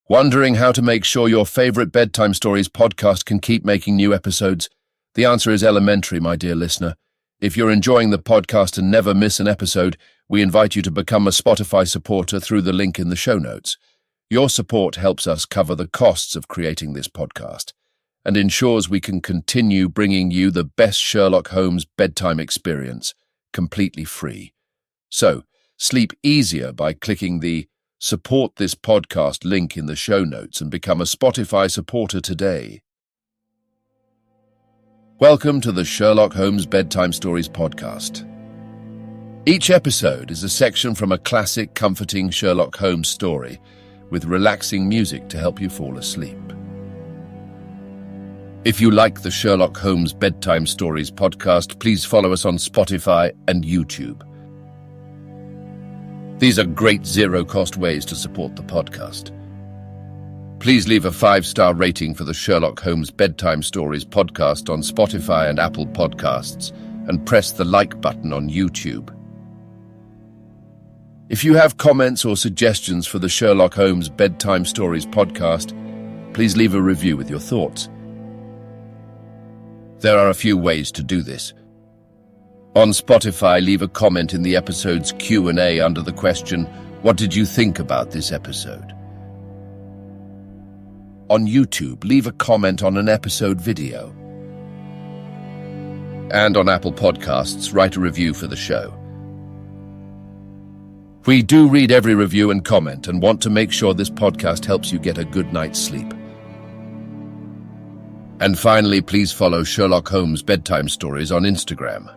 Wondering how to make sure your favorite bedtime stories podcast can keep making new episodes? The answer is elementary, my dear listener. If you're enjoying the podcast and never miss an episode, we invite you to become a Spotify supporter through the link in the show notes. Your support helps us cover the costs of creating this podcast and ensures we can continue bringing you the best Sherlock Holmes bedtime experience, completely free. So, sleep easier by clicking the Support this podcast link in the show notes and become a Spotify supporter today. Welcome to the Sherlock Holmes Bedtime Stories podcast. Each episode is a section from a classic, comforting Sherlock Holmes story with relaxing music to help you fall asleep. If you like the Sherlock Holmes Bedtime Stories podcast, please follow us on Spotify and YouTube. These are great zero-cost ways to support the podcast. Please leave a 5-star rating for the Sherlock Holmes Bedtime Stories podcast on Spotify and Apple Podcasts, and press the like button on YouTube. If you have comments or suggestions for the Sherlock Holmes Bedtime Stories podcast, please leave a review with your thoughts. There are a few ways to do this. On Spotify, leave a comment in the episode's Q&A under the question, "What did you think about this episode?" On YouTube, leave a comment on an episode video. And on Apple Podcasts, write a review for the show. We do read every review and comment and want to make sure this podcast helps you get a good night's sleep. And finally, please follow Sherlock Holmes Bedtime Stories on Instagram.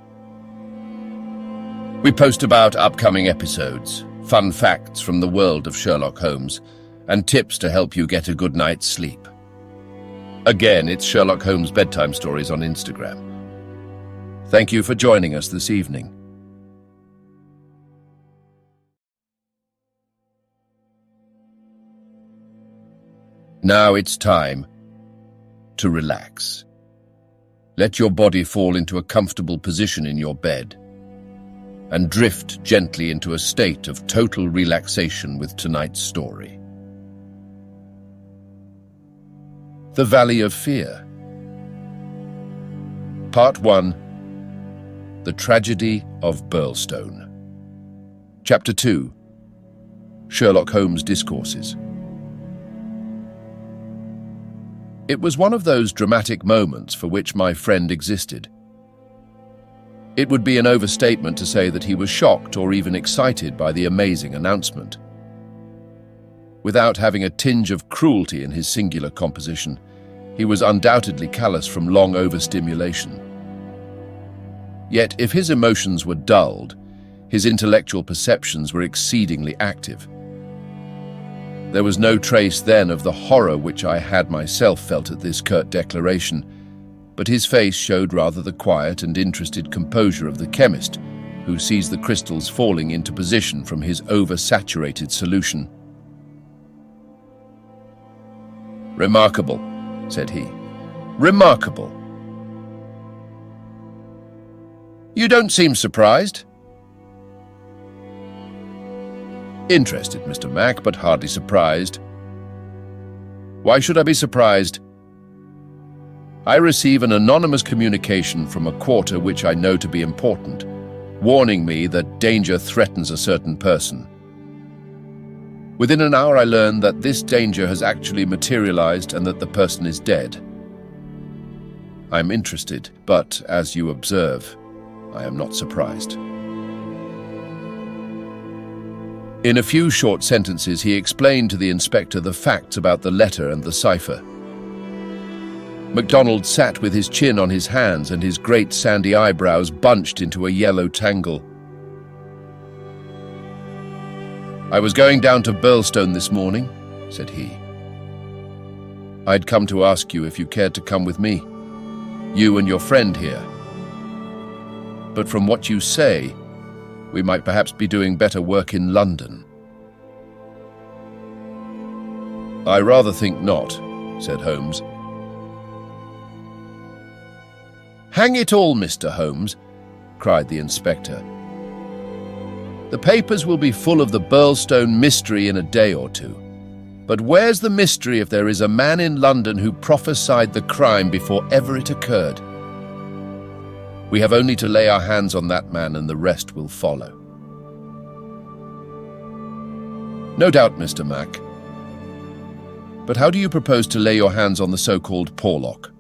We post about upcoming episodes, fun facts from the world of Sherlock Holmes, and tips to help you get a good night's sleep. Again, it's Sherlock Holmes Bedtime Stories on Instagram. Thank you for joining us this evening. Now it's time to relax. Let your body fall into a comfortable position in your bed and drift gently into a state of total relaxation with tonight's story. The Valley of Fear. Part 1. The Tragedy of Birlstone. Chapter 2. Sherlock Holmes Discourses. It was one of those dramatic moments for which my friend existed. It would be an overstatement to say that he was shocked or even excited by the amazing announcement. Without having a tinge of cruelty in his singular composition, he was undoubtedly callous from long overstimulation. Yet, if his emotions were dulled, his intellectual perceptions were exceedingly active. There was no trace then of the horror which I had myself felt at this curt declaration, but his face showed rather the quiet and interested composure of the chemist who sees the crystals falling into position from his oversaturated solution. "Remarkable," said he. "Remarkable. You don't seem surprised." "Interested, Mr. Mac, but hardly surprised." "Why should I be surprised?" "I receive an anonymous communication from a quarter which I know to be important, warning me that danger threatens a certain person. Within an hour I learn that this danger has actually materialized and that the person is dead. I'm interested, but, as you observe, I am not surprised." In a few short sentences, he explained to the inspector the facts about the letter and the cipher. MacDonald sat with his chin on his hands and his great sandy eyebrows bunched into a yellow tangle. "I was going down to Birlstone this morning," said he. "I'd come to ask you if you cared to come with me, you and your friend here. But from what you say, we might perhaps be doing better work in London." "I rather think not," said Holmes. "Hang it all, Mr. Holmes," cried the inspector. "The papers will be full of the Birlstone mystery in a day or two. But where's the mystery if there is a man in London who prophesied the crime before ever it occurred? We have only to lay our hands on that man and the rest will follow. No doubt, Mr. Mac. But how do you propose to lay your hands on the so-called Porlock?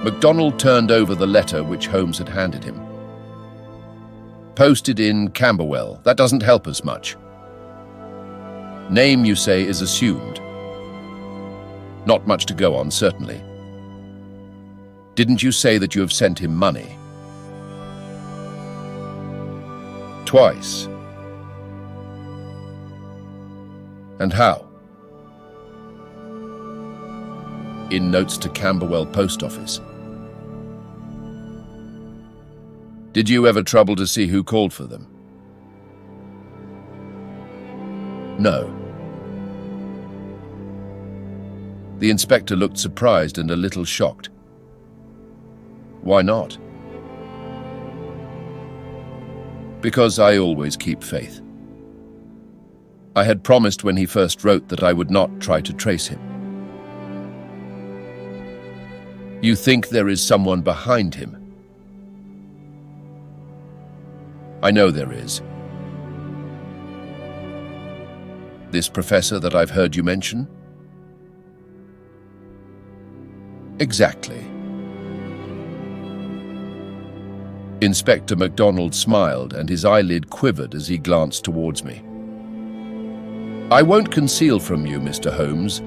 MacDonald turned over the letter which Holmes had handed him. Posted in Camberwell. That doesn't help us much. Name, you say, is assumed. Not much to go on, certainly. Didn't you say that you have sent him money? Twice. And how? In notes to Camberwell Post Office. Did you ever trouble to see who called for them? No. The inspector looked surprised and a little shocked. Why not? Because I always keep faith. I had promised when he first wrote that I would not try to trace him. You think there is someone behind him? I know there is. This professor that I've heard you mention? Exactly. Inspector MacDonald smiled and his eyelid quivered as he glanced towards me. I won't conceal from you, Mr. Holmes,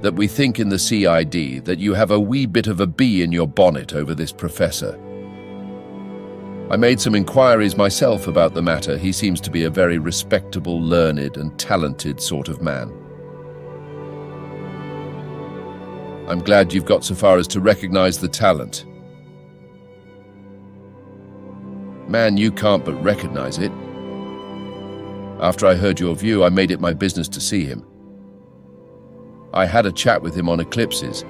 that we think in the CID that you have a wee bit of a bee in your bonnet over this professor. I made some inquiries myself about the matter. He seems to be a very respectable, learned and talented sort of man. I'm glad you've got so far as to recognize the talent. Man, you can't but recognize it. After I heard your view, I made it my business to see him. I had a chat with him on eclipses.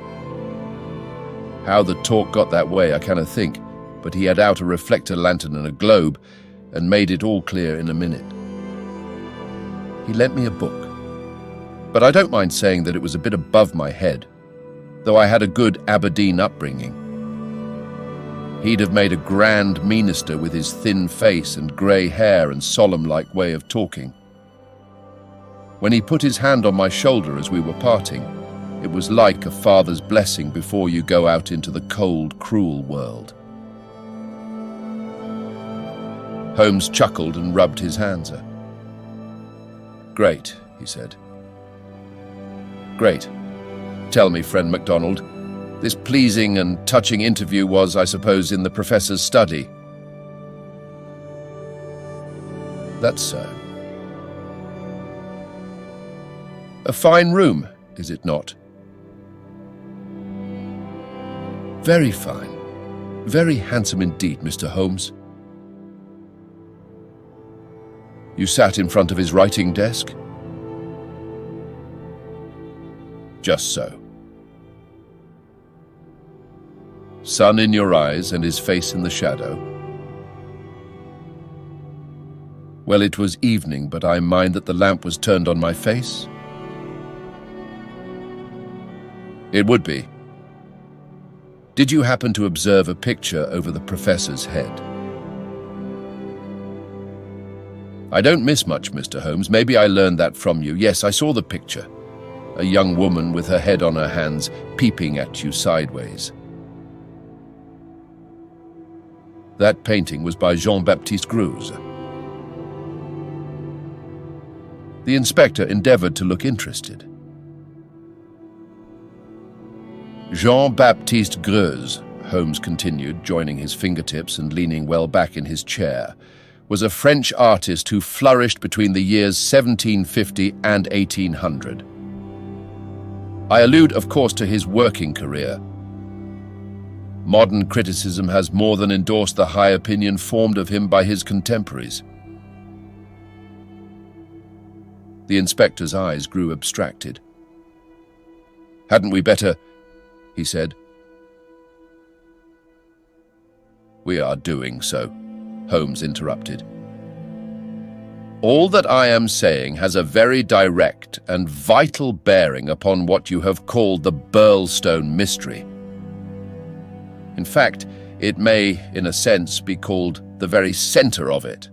How the talk got that way, I cannot think, but he had out a reflector lantern and a globe, and made it all clear in a minute. He lent me a book, but I don't mind saying that it was a bit above my head, though I had a good Aberdeen upbringing. He'd have made a grand minister with his thin face and grey hair and solemn-like way of talking. When he put his hand on my shoulder as we were parting, it was like a father's blessing before you go out into the cold, cruel world. Holmes chuckled and rubbed his hands. Great, he said. Great. Tell me, friend MacDonald, this pleasing and touching interview was, I suppose, in the professor's study. That's so. A fine room, is it not? Very fine. Very handsome indeed, Mr. Holmes. You sat in front of his writing desk? Just so. Sun in your eyes and his face in the shadow. Well, it was evening, but I mind that the lamp was turned on my face. It would be. Did you happen to observe a picture over the professor's head? I don't miss much, Mr. Holmes. Maybe I learned that from you. Yes, I saw the picture. A young woman with her head on her hands, peeping at you sideways. That painting was by Jean-Baptiste Greuze. The inspector endeavored to look interested. Jean-Baptiste Greuze, Holmes continued, joining his fingertips and leaning well back in his chair, was a French artist who flourished between the years 1750 and 1800. I allude, of course, to his working career. Modern criticism has more than endorsed the high opinion formed of him by his contemporaries. The inspector's eyes grew abstracted. Hadn't we better, he said. We are doing so, Holmes interrupted. All that I am saying has a very direct and vital bearing upon what you have called the Birlstone mystery. In fact, it may, in a sense, be called the very center of it.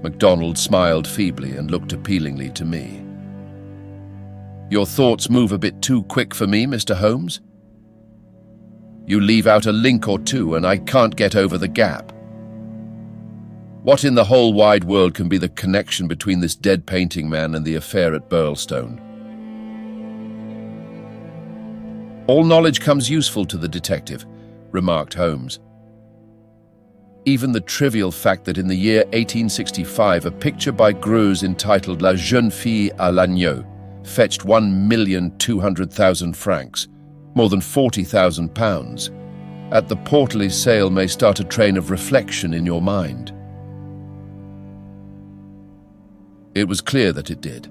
MacDonald smiled feebly and looked appealingly to me. Your thoughts move a bit too quick for me, Mr. Holmes. You leave out a link or two and I can't get over the gap. What in the whole wide world can be the connection between this dead painting man and the affair at Birlstone? All knowledge comes useful to the detective, remarked Holmes. Even the trivial fact that in the year 1865 a picture by Greuze entitled La Jeune Fille à l'Agneau fetched 1,200,000 francs, more than £40,000, at the Portly sale may start a train of reflection in your mind. It was clear that it did.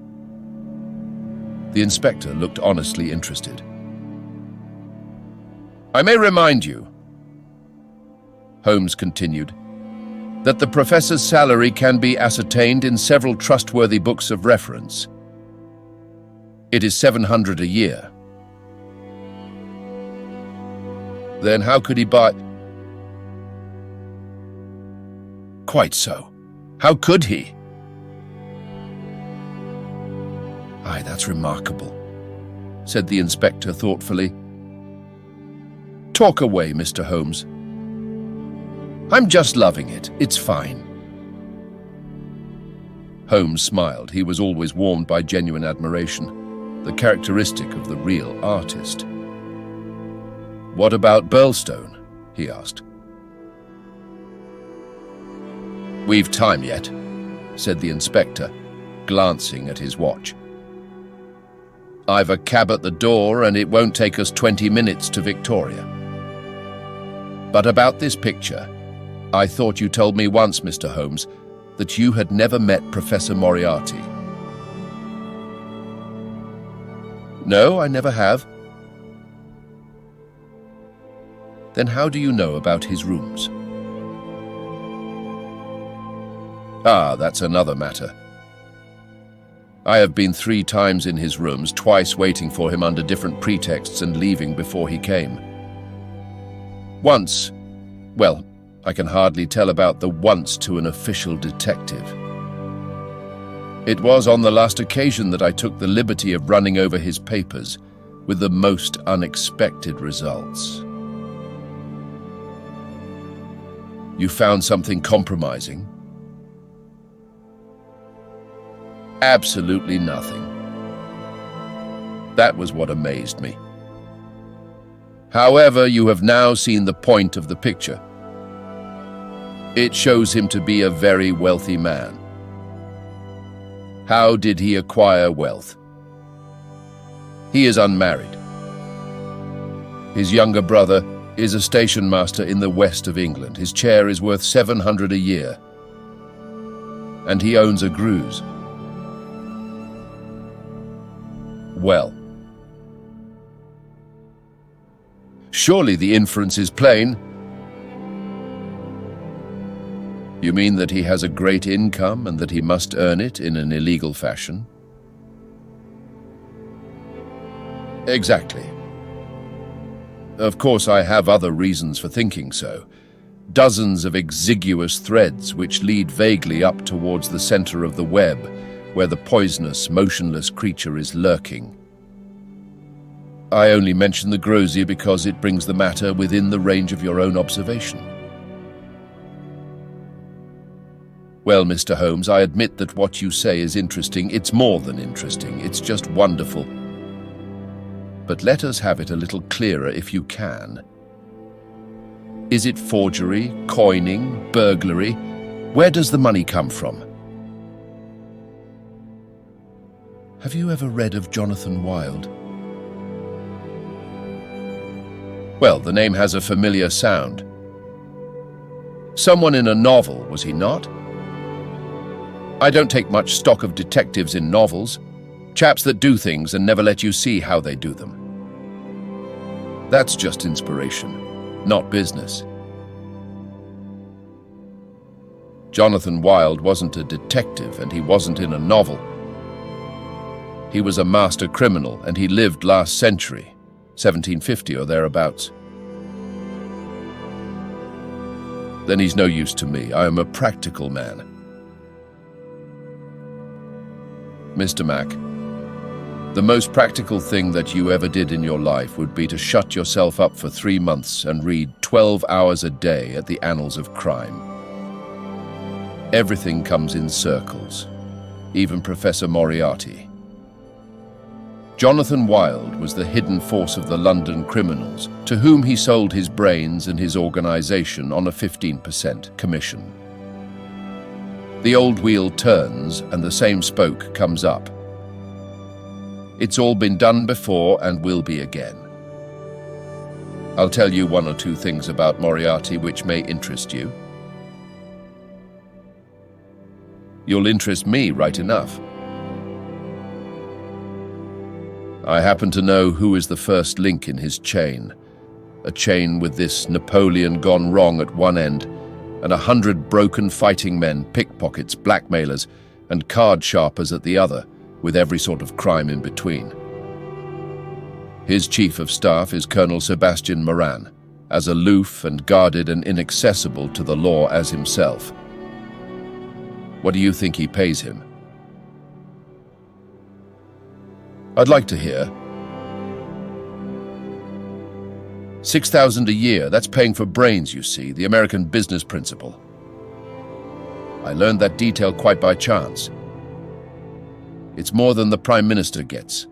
The inspector looked honestly interested. I may remind you, Holmes continued, that the professor's salary can be ascertained in several trustworthy books of reference. It is 700 a year. Then how could he buy? Quite so. How could he? Aye, that's remarkable, said the inspector thoughtfully. Talk away, Mr. Holmes. I'm just loving it. It's fine. Holmes smiled. He was always warmed by genuine admiration, the characteristic of the real artist. What about Birlstone? He asked. We've time yet, said the inspector, glancing at his watch. I've a cab at the door and it won't take us 20 minutes to Victoria. But about this picture, I thought you told me once, Mr. Holmes, that you had never met Professor Moriarty. No, I never have. Then how do you know about his rooms? Ah, that's another matter. I have been 3 times in his rooms, twice waiting for him under different pretexts and leaving before he came. Once, well, I can hardly tell about the once to an official detective. It was on the last occasion that I took the liberty of running over his papers with the most unexpected results. You found something compromising? Absolutely nothing. That was what amazed me. However, you have now seen the point of the picture. It shows him to be a very wealthy man. How did he acquire wealth? He is unmarried. His younger brother is a station master in the west of England. His chair is worth 700 a year. And he owns a Greuze. Well, surely the inference is plain. You mean that he has a great income and that he must earn it in an illegal fashion? Exactly. Of course, I have other reasons for thinking so. Dozens of exiguous threads which lead vaguely up towards the center of the web, where the poisonous, motionless creature is lurking. I only mention the Greuze because it brings the matter within the range of your own observation. Well, Mr. Holmes, I admit that what you say is interesting. It's more than interesting. It's just wonderful. But let us have it a little clearer if you can. Is it forgery, coining, burglary? Where does the money come from? Have you ever read of Jonathan Wild? Well, the name has a familiar sound. Someone in a novel, was he not? I don't take much stock of detectives in novels. Chaps that do things and never let you see how they do them. That's just inspiration, not business. Jonathan Wild wasn't a detective, and he wasn't in a novel. He was a master criminal, and he lived last century, 1750 or thereabouts. Then he's no use to me. I am a practical man. Mr. Mac, the most practical thing that you ever did in your life would be to shut yourself up for 3 months and read 12 hours a day at the annals of crime. Everything comes in circles, even Professor Moriarty. Jonathan Wild was the hidden force of the London criminals, to whom he sold his brains and his organization on a 15% commission. The old wheel turns and the same spoke comes up. It's all been done before and will be again. I'll tell you 1 or 2 things about Moriarty which may interest you. You'll interest me right enough. I happen to know who is the first link in his chain, a chain with this Napoleon gone wrong at one end, and 100 broken fighting men, pickpockets, blackmailers, and card sharpers at the other, with every sort of crime in between. His chief of staff is Colonel Sebastian Moran, as aloof and guarded and inaccessible to the law as himself. What do you think he pays him? I'd like to hear. 6,000 a year, that's paying for brains, you see, the American business principle. I learned that detail quite by chance. It's more than the Prime Minister gets.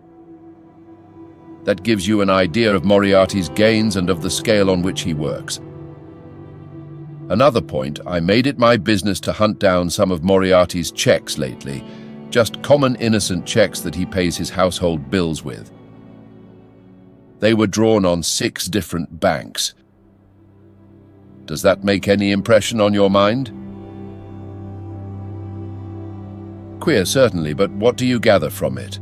That gives you an idea of Moriarty's gains and of the scale on which he works. Another point, I made it my business to hunt down some of Moriarty's checks lately, just common innocent checks that he pays his household bills with. They were drawn on 6 different banks. Does that make any impression on your mind? Queer, certainly, but what do you gather from it?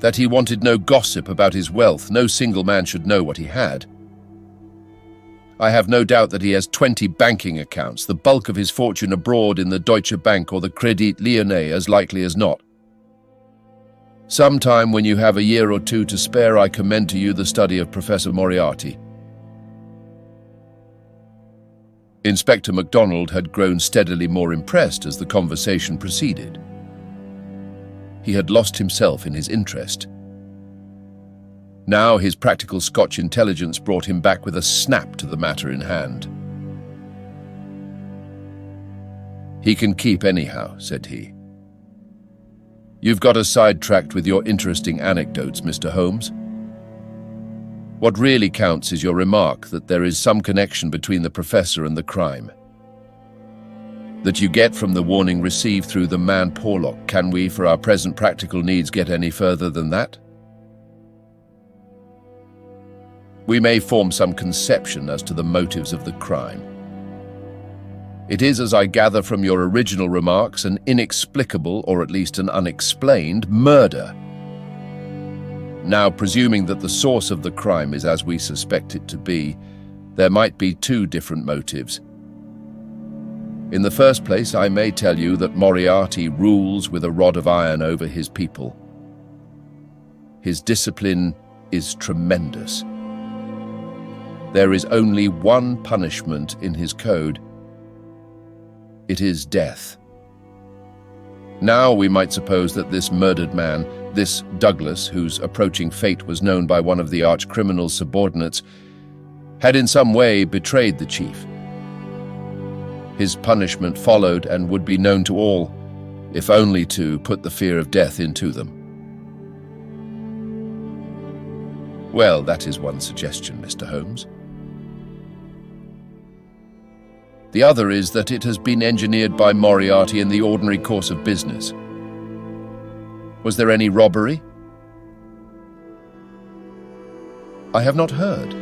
That he wanted no gossip about his wealth. No single man should know what he had. I have no doubt that he has 20 banking accounts, the bulk of his fortune abroad in the Deutsche Bank or the Crédit Lyonnais, as likely as not. Sometime when you have a year or 2 to spare, I commend to you the study of Professor Moriarty. Inspector MacDonald had grown steadily more impressed as the conversation proceeded. He had lost himself in his interest. Now his practical Scotch intelligence brought him back with a snap to the matter in hand. "He can keep anyhow," said he. "You've got us sidetracked with your interesting anecdotes, Mr. Holmes. What really counts is your remark that there is some connection between the professor and the crime. That you get from the warning received through the man Porlock. Can we, for our present practical needs, get any further than that? We may form some conception as to the motives of the crime. It is, as I gather from your original remarks, an inexplicable, or at least an unexplained, murder. Now, presuming that the source of the crime is as we suspect it to be, there might be 2 different motives. In the first place, I may tell you that Moriarty rules with a rod of iron over his people. His discipline is tremendous. There is only one punishment in his code. It is death. Now we might suppose that this murdered man, this Douglas, whose approaching fate was known by one of the arch-criminal's subordinates, had in some way betrayed the chief. His punishment followed and would be known to all, if only to put the fear of death into them. Well, that is one suggestion, Mr. Holmes. The other is that it has been engineered by Moriarty in the ordinary course of business. Was there any robbery? I have not heard.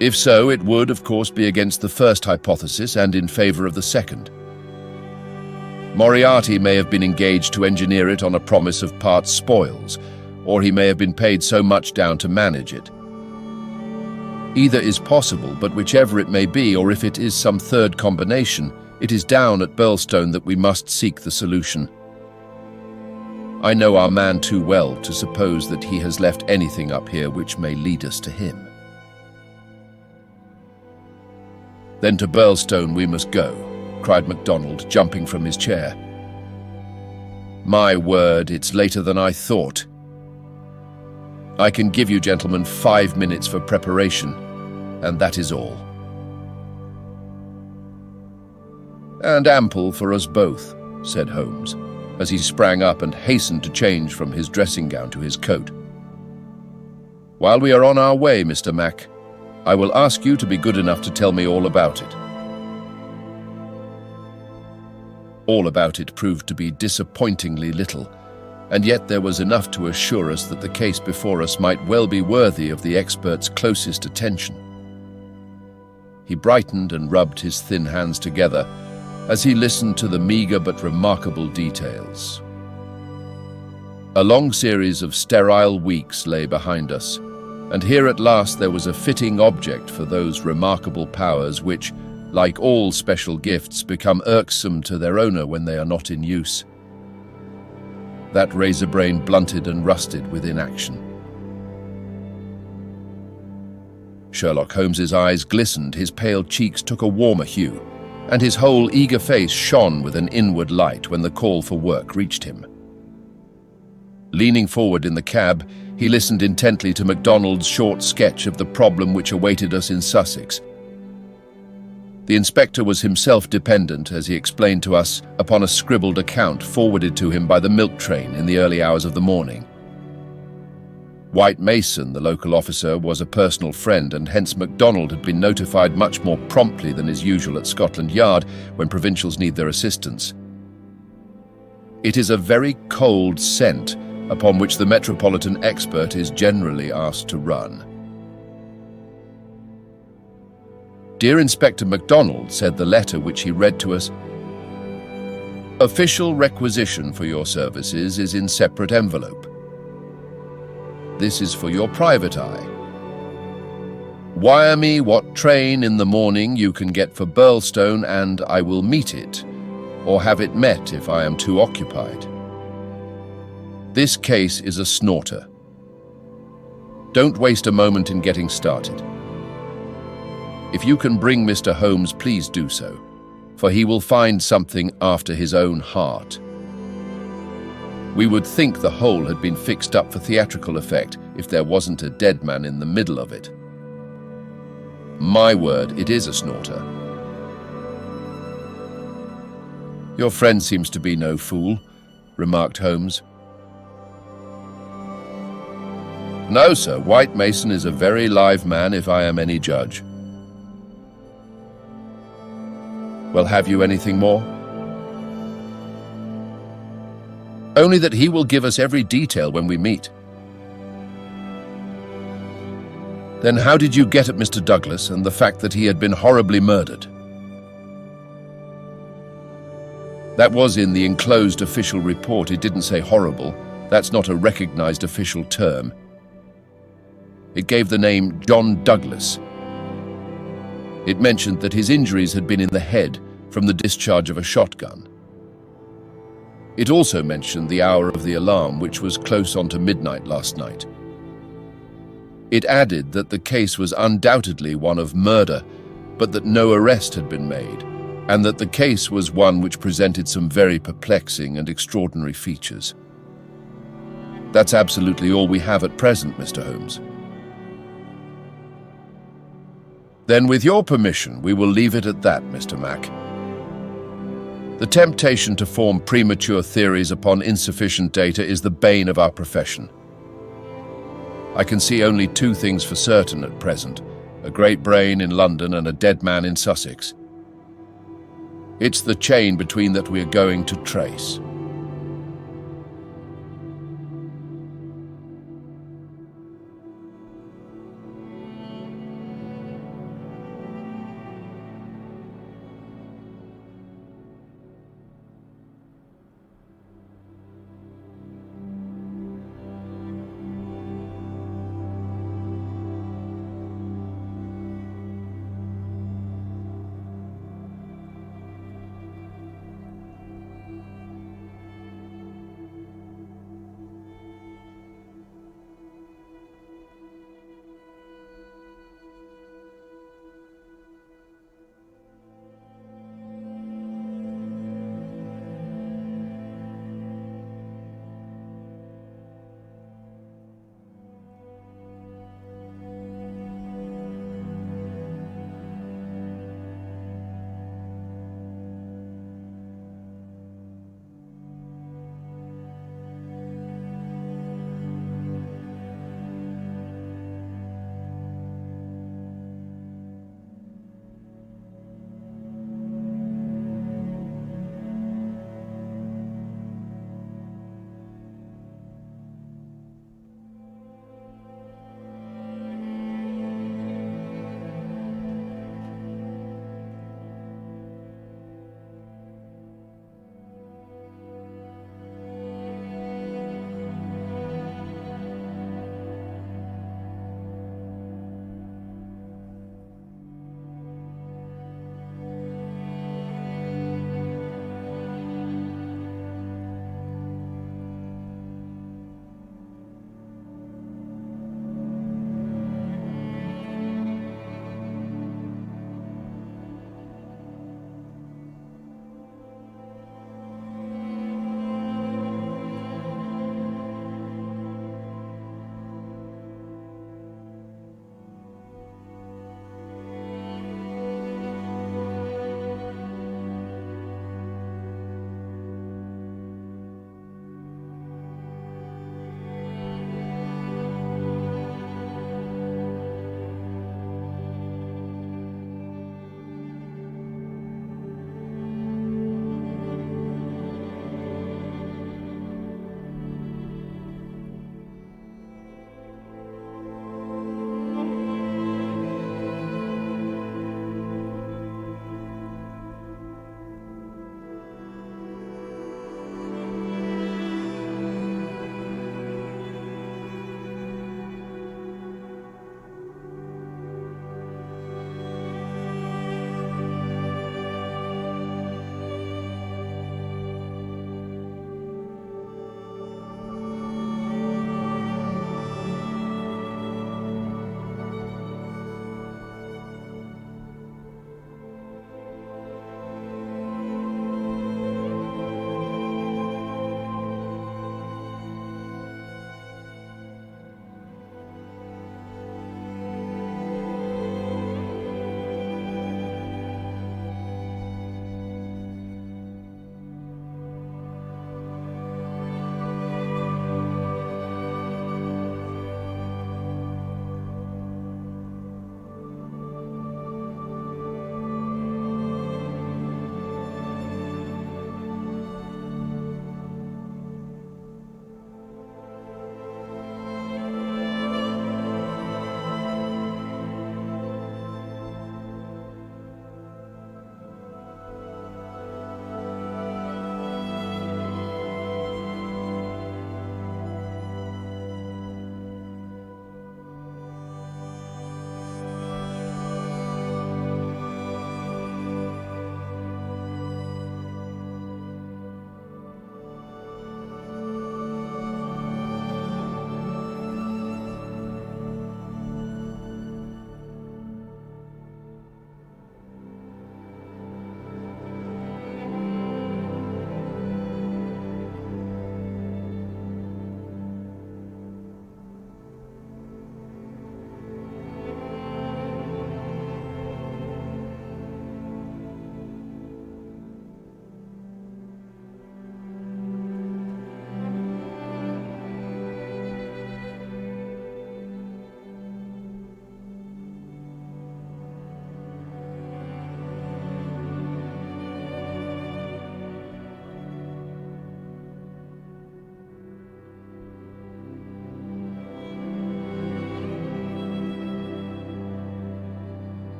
If so, it would, of course, be against the first hypothesis and in favor of the second. Moriarty may have been engaged to engineer it on a promise of part spoils, or he may have been paid so much down to manage it. Either is possible, but whichever it may be, or if it is some third combination, it is down at Birlstone that we must seek the solution. I know our man too well to suppose that he has left anything up here which may lead us to him. Then to Birlstone we must go, cried MacDonald, jumping from his chair. My word, it's later than I thought. I can give you gentlemen 5 minutes for preparation, and that is all. And ample for us both, said Holmes, as he sprang up and hastened to change from his dressing gown to his coat. While we are on our way, Mr. Mac, I will ask you to be good enough to tell me all about it. All about it proved to be disappointingly little, and yet there was enough to assure us that the case before us might well be worthy of the expert's closest attention. He brightened and rubbed his thin hands together as he listened to the meagre but remarkable details. A long series of sterile weeks lay behind us, and here at last there was a fitting object for those remarkable powers which, like all special gifts, become irksome to their owner when they are not in use. That razor brain blunted and rusted with inaction. Sherlock Holmes's eyes glistened, his pale cheeks took a warmer hue, and his whole eager face shone with an inward light when the call for work reached him. Leaning forward in the cab, he listened intently to MacDonald's short sketch of the problem which awaited us in Sussex. The inspector was himself dependent, as he explained to us, upon a scribbled account forwarded to him by the milk train in the early hours of the morning. White Mason, the local officer, was a personal friend, and hence MacDonald had been notified much more promptly than is usual at Scotland Yard when provincials need their assistance. It is a very cold scent upon which the metropolitan expert is generally asked to run. Dear Inspector MacDonald, said the letter which he read to us, official requisition for your services is in separate envelope. This is for your private eye. Wire me what train in the morning you can get for Birlstone, and I will meet it, or have it met if I am too occupied. This case is a snorter. Don't waste a moment in getting started. If you can bring Mr. Holmes, please do so, for he will find something after his own heart. We would think the whole had been fixed up for theatrical effect if there wasn't a dead man in the middle of it. My word, it is a snorter. Your friend seems to be no fool, remarked Holmes. No, sir, White Mason is a very live man if I am any judge. Well, have you anything more? Only that he will give us every detail when we meet. Then how did you get at Mr. Douglas and the fact that he had been horribly murdered? That was in the enclosed official report. It didn't say horrible. That's not a recognized official term. It gave the name John Douglas. It mentioned that his injuries had been in the head from the discharge of a shotgun. It also mentioned the hour of the alarm, which was close on to midnight last night. It added that the case was undoubtedly one of murder, but that no arrest had been made, and that the case was one which presented some very perplexing and extraordinary features. That's absolutely all we have at present, Mr. Holmes. Then, with your permission, we will leave it at that, Mr. Mac. The temptation to form premature theories upon insufficient data is the bane of our profession. I can see only two things for certain at present: a great brain in London and a dead man in Sussex. It's the chain between that we are going to trace.